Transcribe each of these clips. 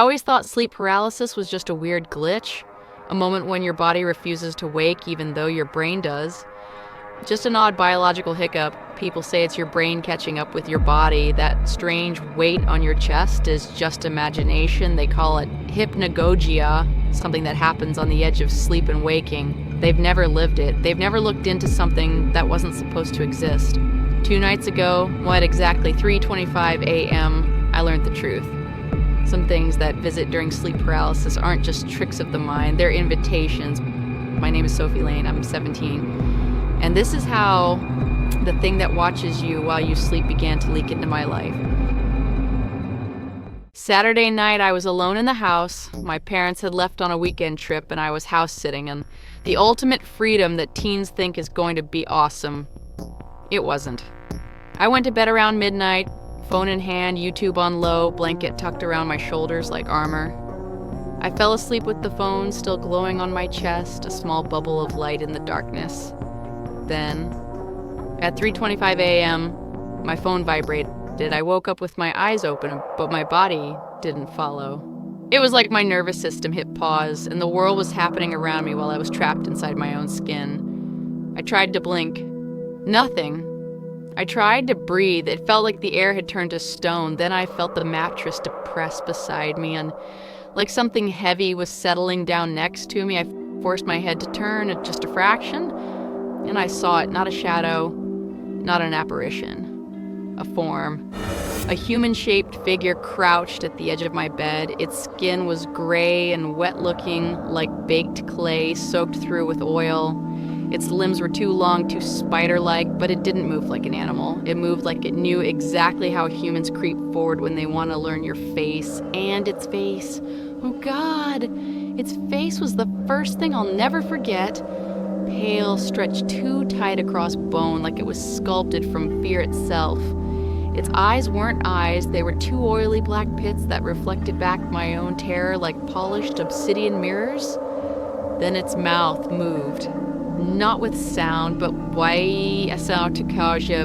always thought sleep paralysis was just a weird glitch, a moment when your body refuses to wake even though your brain does. Just an odd biological hiccup. People say it's your brain catching up with your body. That strange weight on your chest is just imagination. They call it hypnagogia, something that happens on the edge of sleep and waking. They've never lived it. They've never looked into something that wasn't supposed to exist. 2 nights ago, at exactly 3:25 a.m., I learned the truth. Some things that visit during sleep paralysis aren't just tricks of the mind, they're invitations. My name is Sophie Lane, I'm 17. And this is how the thing that watches you while you sleep began to leak into my life. Saturday night, I was alone in the house. My parents had left on a weekend trip and I was house sitting, and the ultimate freedom that teens think is going to be awesome. It wasn't. I went to bed around midnight, phone in hand, YouTube on low, blanket tucked around my shoulders like armor. I fell asleep with the phone still glowing on my chest, a small bubble of light in the darkness. Then, at 3:25 a.m., my phone vibrated. I woke up with my eyes open, but my body didn't follow. It was like my nervous system hit pause, and the world was happening around me while I was trapped inside my own skin. I tried to blink. Nothing. I tried to breathe. It felt like the air had turned to stone. Then I felt the mattress depress beside me, and like something heavy was settling down next to me. I forced my head to turn at just a fraction, and I saw it, not a shadow, not an apparition, a form. A human-shaped figure crouched at the edge of my bed. Its skin was gray and wet-looking, like baked clay soaked through with oil. Its limbs were too long, too spider-like, but it didn't move like an animal. It moved like it knew exactly how humans creep forward when they want to learn your face. And its face, oh God, its face was the first thing I'll never forget. Pale, stretched too tight across bone, like it was sculpted from fear itself. Its eyes weren't eyes, they were 2 oily black pits that reflected back my own terror like polished obsidian mirrors. Then its mouth moved, not with sound, but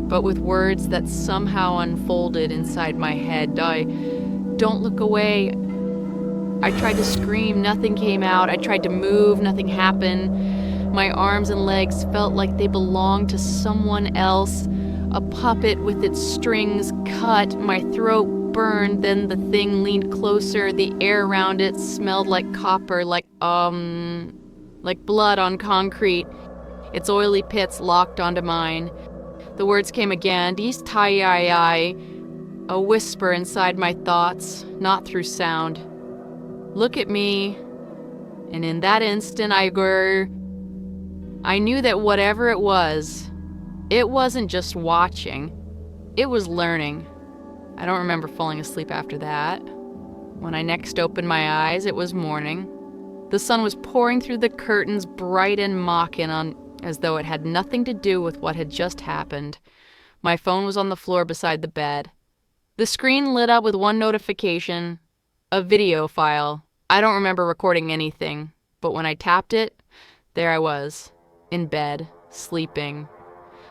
but with words that somehow unfolded inside my head. Don't look away. I tried to scream, nothing came out. I tried to move, nothing happened. My arms and legs felt like they belonged to someone else, a puppet with its strings cut. My throat burned, then the thing leaned closer. The air around it smelled like copper, like blood on concrete. Its oily pits locked onto mine. The words came again, "Dis tai," a whisper inside my thoughts, not through sound. Look at me. And in that instant, I knew that whatever it wasn't just watching, it was learning. I don't remember falling asleep after that. When I next opened my eyes, it was morning. The sun was pouring through the curtains, bright and mocking, as though it had nothing to do with what had just happened. My phone was on the floor beside the bed. The screen lit up with one notification, a video file. I don't remember recording anything, but when I tapped it, there I was. In bed, sleeping.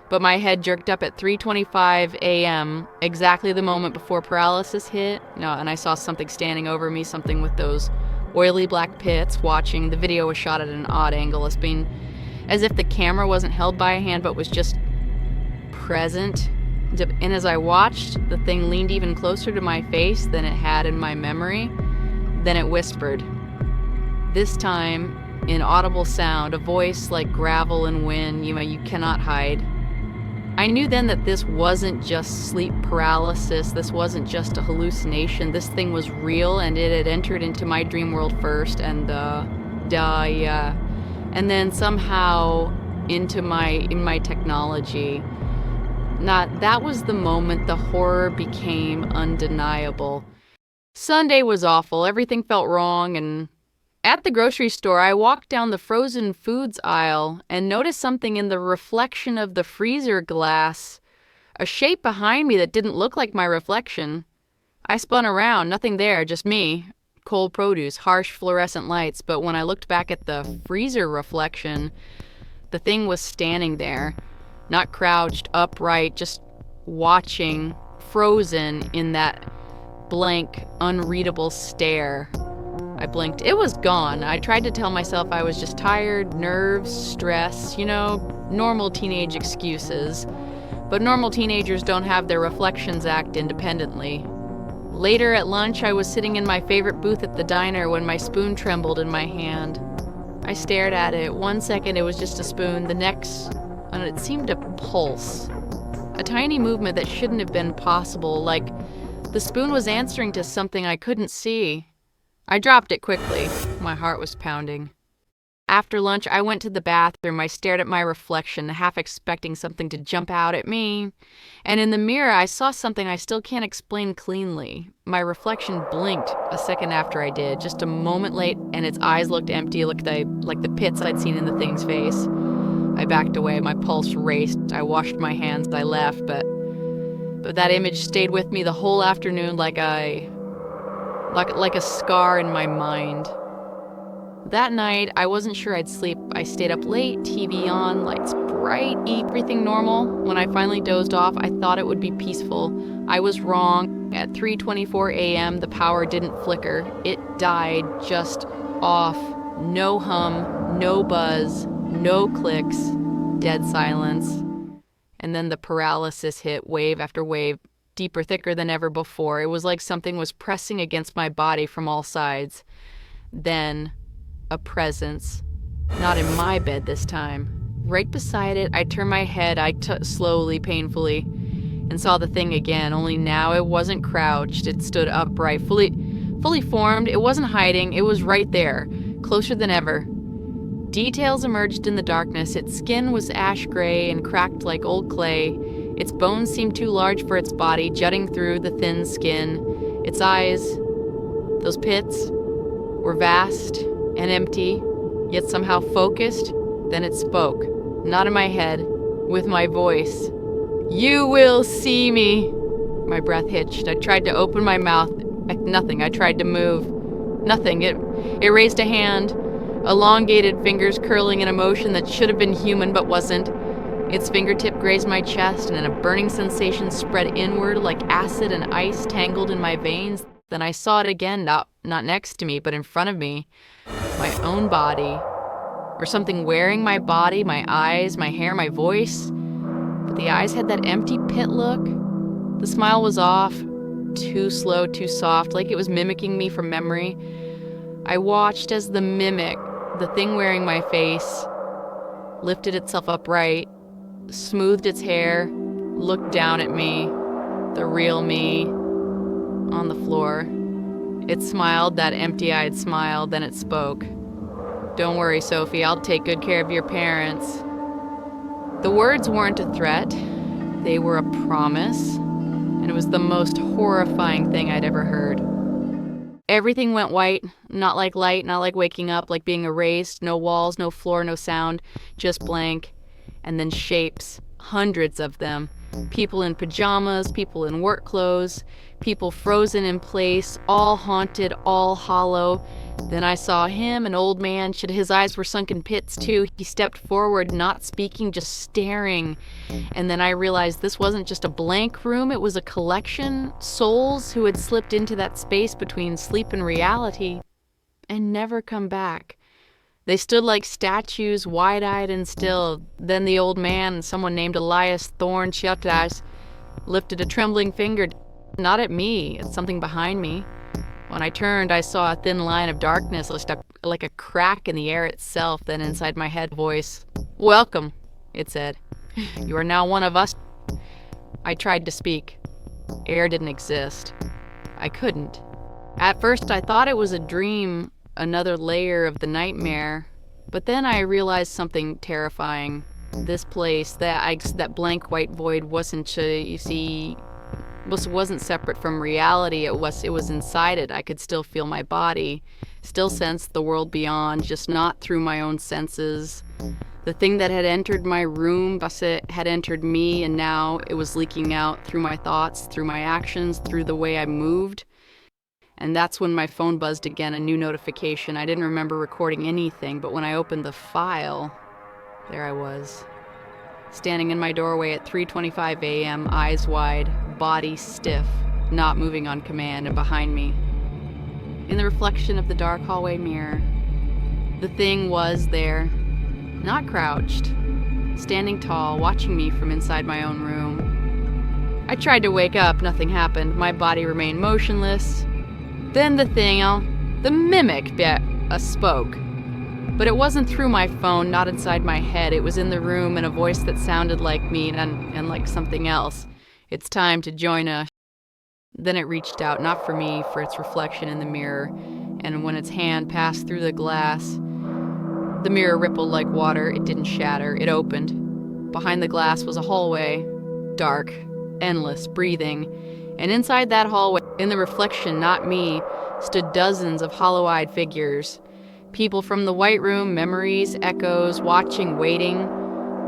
But my head jerked up at 3:25 a.m., exactly the moment before paralysis hit. And I saw something standing over me, something with those oily black pits, watching. The video was shot at an odd angle, as if the camera wasn't held by a hand, but was just present. And as I watched, the thing leaned even closer to my face than it had in my memory. Then it whispered. This time, inaudible sound, a voice like gravel and wind, you cannot hide. I knew then that this wasn't just sleep paralysis, this wasn't just a hallucination, this thing was real, and it had entered into my dream world first, and then somehow into my technology. That was the moment the horror became undeniable. Sunday was awful, everything felt wrong, and at the grocery store, I walked down the frozen foods aisle and noticed something in the reflection of the freezer glass, a shape behind me that didn't look like my reflection. I spun around, nothing there, just me. Cold produce, harsh fluorescent lights, but when I looked back at the freezer reflection, the thing was standing there, not crouched, upright, just watching, frozen in that blank, unreadable stare. I blinked. It was gone. I tried to tell myself I was just tired, nerves, stress, normal teenage excuses. But normal teenagers don't have their reflections act independently. Later at lunch, I was sitting in my favorite booth at the diner when my spoon trembled in my hand. I stared at it. 1 second it was just a spoon, the next, and it seemed to pulse. A tiny movement that shouldn't have been possible, like the spoon was answering to something I couldn't see. I dropped it quickly. My heart was pounding. After lunch, I went to the bathroom. I stared at my reflection, half expecting something to jump out at me. And in the mirror, I saw something I still can't explain cleanly. My reflection blinked a second after I did, just a moment late, and its eyes looked empty, like the pits I'd seen in the thing's face. I backed away. My pulse raced. I washed my hands. I left, but that image stayed with me the whole afternoon like a scar in my mind. That night, I wasn't sure I'd sleep. I stayed up late, TV on, lights bright, everything normal. When I finally dozed off, I thought it would be peaceful. I was wrong. At 3:24 a.m., the power didn't flicker. It died just off. No hum, no buzz, no clicks, dead silence. And then the paralysis hit, wave after wave, deeper, thicker than ever before. It was like something was pressing against my body from all sides. Then a presence, not in my bed this time. Right beside it, I turned my head, slowly, painfully, and saw the thing again, only now it wasn't crouched. It stood upright, fully formed. It wasn't hiding. It was right there, closer than ever. Details emerged in the darkness. Its skin was ash gray and cracked like old clay. Its bones seemed too large for its body, jutting through the thin skin. Its eyes, those pits, were vast and empty, yet somehow focused. Then it spoke, not in my head, with my voice. "You will see me." My breath hitched. I tried to open my mouth. Nothing. I tried to move. Nothing. It raised a hand, elongated fingers curling in a motion that should have been human but wasn't. Its fingertip grazed my chest, and then a burning sensation spread inward like acid and ice tangled in my veins. Then I saw it again, not next to me, but in front of me. My own body, or something wearing my body, my eyes, my hair, my voice. But the eyes had that empty pit look. The smile was off, too slow, too soft, like it was mimicking me from memory. I watched as the mimic, the thing wearing my face, lifted itself upright, smoothed its hair, looked down at me, the real me, on the floor. It smiled, that empty-eyed smile, then it spoke. "Don't worry, Sophie, I'll take good care of your parents." The words weren't a threat. They were a promise, and it was the most horrifying thing I'd ever heard. Everything went white, not like light, not like waking up, like being erased. No walls, no floor, no sound, just blank. And then shapes, hundreds of them. People in pajamas, people in work clothes, people frozen in place, all haunted, all hollow. Then I saw him, an old man. His eyes were sunk in pits too. He stepped forward, not speaking, just staring. And then I realized this wasn't just a blank room, it was a collection. Souls who had slipped into that space between sleep and reality and never come back. They stood like statues, wide-eyed and still. Then the old man, someone named Elias Thorne Chiatas, lifted a trembling finger, not at me, at something behind me. When I turned, I saw a thin line of darkness, like a crack in the air itself. Then inside my head, voice, "Welcome," it said. "You are now one of us." I tried to speak. Air didn't exist. I couldn't. At first, I thought it was a dream, another layer of the nightmare. But then I realized something terrifying. This place, that blank white void wasn't separate from reality. It was inside it. I could still feel my body, still sense the world beyond, just not through my own senses. The thing that had entered my room had entered me, and now it was leaking out through my thoughts, through my actions, through the way I moved. And that's when my phone buzzed again, a new notification. I didn't remember recording anything, but when I opened the file, there I was, standing in my doorway at 3:25 a.m., eyes wide, body stiff, not moving on command, and behind me, in the reflection of the dark hallway mirror. The thing was there, not crouched, standing tall, watching me from inside my own room. I tried to wake up, nothing happened. My body remained motionless. Then the mimic spoke. But it wasn't through my phone, not inside my head. It was in the room in a voice that sounded like me and like something else. It's time to join us. Then it reached out, not for me, for its reflection in the mirror. And when its hand passed through the glass, the mirror rippled like water. It didn't shatter. It opened. Behind the glass was a hallway, dark, endless, breathing. And inside that hallway, in the reflection, not me, stood dozens of hollow-eyed figures. People from the White Room, memories, echoes, watching, waiting.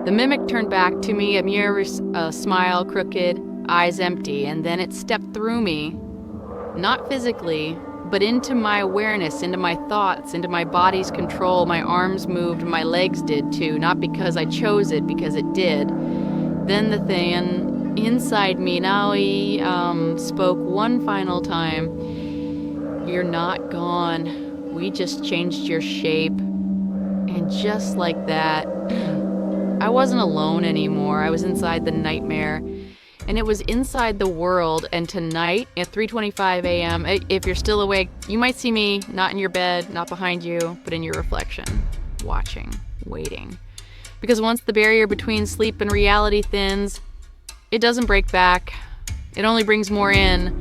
The mimic turned back to me, a mirror smile, crooked, eyes empty, and then it stepped through me. Not physically, but into my awareness, into my thoughts, into my body's control. My arms moved, my legs did too, not because I chose it, because it did. Then the thing inside me, now he spoke one final time. You're not gone. We just changed your shape. And just like that, I wasn't alone anymore. I was inside the nightmare. And it was inside the world. And tonight at 3:25 a.m., if you're still awake, you might see me not in your bed, not behind you, but in your reflection, watching, waiting. Because once the barrier between sleep and reality thins, it doesn't break back. It only brings more in.